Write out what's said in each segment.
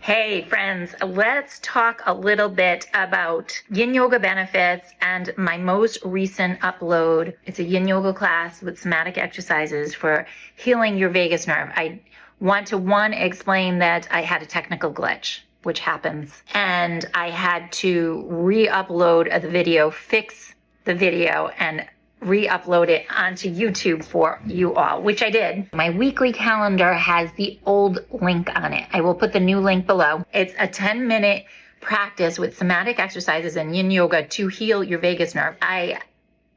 Hey friends, let's talk a little bit about Yin Yoga benefits and my most recent upload. It's a Yin Yoga class with somatic exercises for healing your vagus nerve. I want to explain that I had a technical glitch, which happens, and I had to re-upload the video, fix the video, and re-upload it onto YouTube for you all, which I did. My weekly calendar has the old link on it. I will put the new link below. It's a 10-minute practice with somatic exercises and Yin Yoga to heal your vagus nerve. I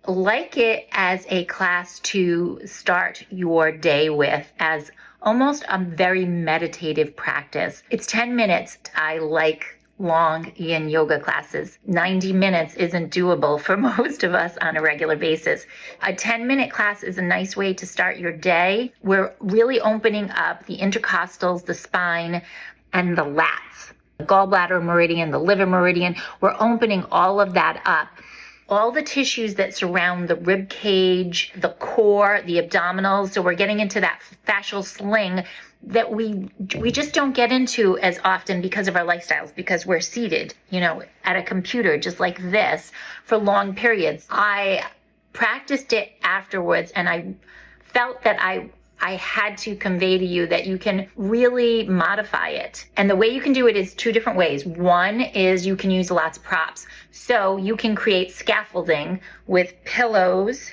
like it as a class to start your day with, as almost a very meditative practice. It's 10 minutes. I like long Yin Yoga classes. 90 minutes isn't doable for most of us on a regular basis. A 10-minute class is a nice way to start your day. We're really opening up the intercostals, the spine, and the lats. The gallbladder meridian, the liver meridian, we're opening all of that up. All the tissues that surround the rib cage, the core, the abdominals. So we're getting into that fascial sling that we just don't get into as often because of our lifestyles, because we're seated, at a computer just like this for long periods. I practiced it afterwards, and I felt that I had to convey to you that you can really modify it. And the way you can do it is two different ways. One is you can use lots of props. So you can create scaffolding with pillows,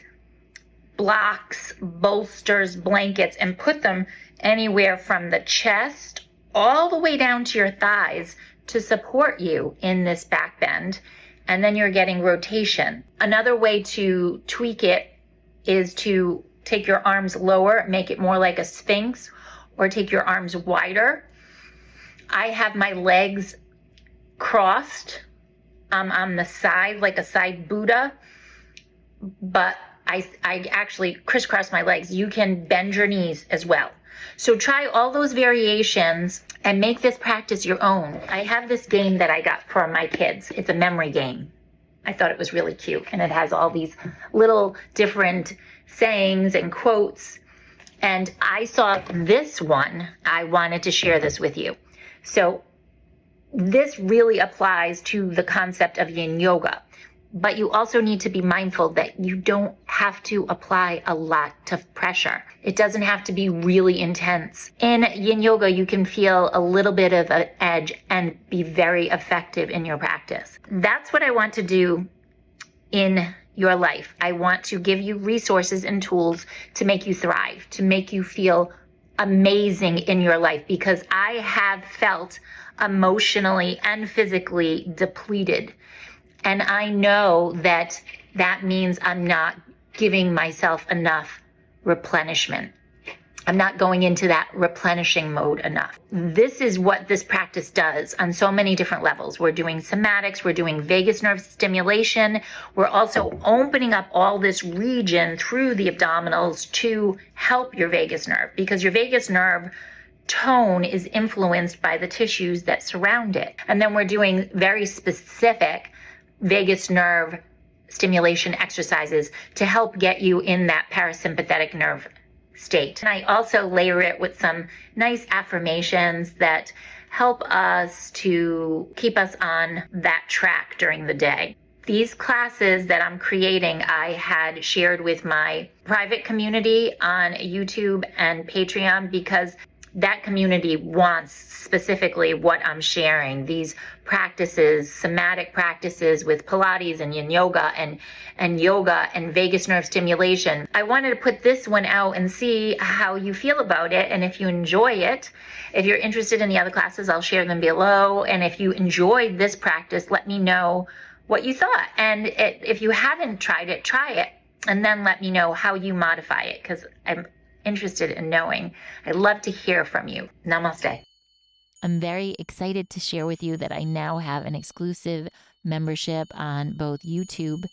blocks, bolsters, blankets, and put them anywhere from the chest all the way down to your thighs to support you in this back bend. And then you're getting rotation. Another way to tweak it is to take your arms lower, make it more like a sphinx, or take your arms wider. I have my legs crossed on the side, like a side Buddha, but I actually crisscross my legs. You can bend your knees as well. So try all those variations and make this practice your own. I have this game that I got for my kids. It's a memory game. I thought it was really cute, and it has all these little different sayings and quotes. And I saw this one. I wanted to share this with you. So this really applies to the concept of Yin Yoga. But you also need to be mindful that you don't have to apply a lot of pressure. It doesn't have to be really intense. In Yin Yoga, you can feel a little bit of an edge and be very effective in your practice. That's what I want to do in your life. I want to give you resources and tools to make you thrive, to make you feel amazing in your life, because I have felt emotionally and physically depleted. And I know that that means I'm not giving myself enough replenishment. I'm not going into that replenishing mode enough. This is what this practice does on so many different levels. We're doing somatics, we're doing vagus nerve stimulation. We're also opening up all this region through the abdominals to help your vagus nerve, because your vagus nerve tone is influenced by the tissues that surround it. And then we're doing very specific vagus nerve stimulation exercises to help get you in that parasympathetic nerve state. And I also layer it with some nice affirmations that help us to keep us on that track during the day. These classes that I'm creating, I had shared with my private community on YouTube and Patreon, because that community wants specifically what I'm sharing. These practices, somatic practices with Pilates and Yin Yoga and yoga and vagus nerve stimulation. I wanted to put this one out and see how you feel about it, and if you enjoy it. If you're interested in the other classes, I'll share them below. And if you enjoyed this practice, let me know what you thought. And if you haven't tried it, try it. And then let me know how you modify it, because I'm interested in knowing. I'd love to hear from you. Namaste. I'm very excited to share with you that I now have an exclusive membership on both YouTube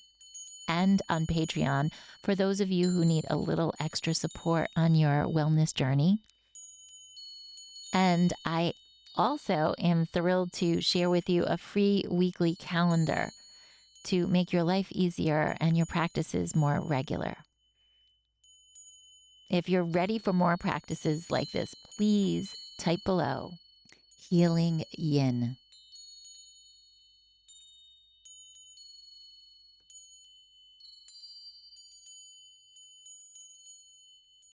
and on Patreon for those of you who need a little extra support on your wellness journey. And I also am thrilled to share with you a free weekly calendar to make your life easier and your practices more regular. If you're ready for more practices like this, please type below Healing Yin.